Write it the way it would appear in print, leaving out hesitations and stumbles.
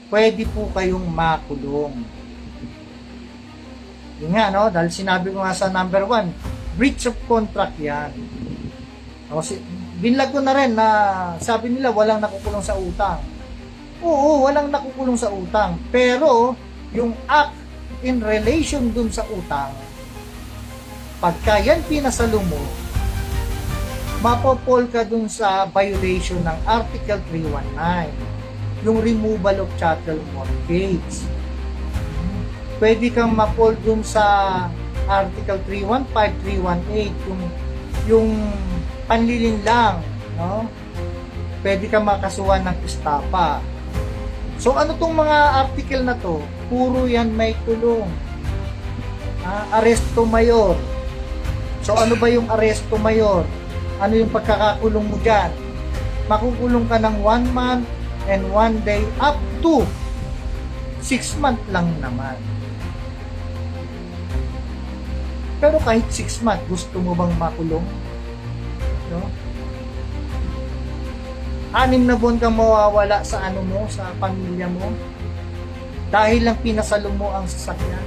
pwede po kayong makulong. Yun nga, no? Dahil sinabi ko nga sa number 1, breach of contract yan. O, binlag ko na rin na sabi nila walang nakukulong sa utang. Oo, walang nakukulong sa utang. Pero, yung act in relation dun sa utang, pagka yan pinasalo mo, mapopol ka dun sa violation ng Article 319, yung removal of chattel mortgage. Pwede kang mapol dun sa Article 315, 318, yung panlilinlang, no? Pwede kang makasuhan ng estapa. So ano tong mga article na to? Puro yan may kulong. Aresto mayor. So ano ba yung aresto mayor? Ano yung pagkakakulong mo dyan? Makukulong ka ng 1 month and 1 day up to 6 months lang naman. Pero kahit 6 months, gusto mo bang makulong? No? 6 na buwan kang mawawala sa ano mo, sa pamilya mo, dahil lang pinasalo mo ang sasakyan.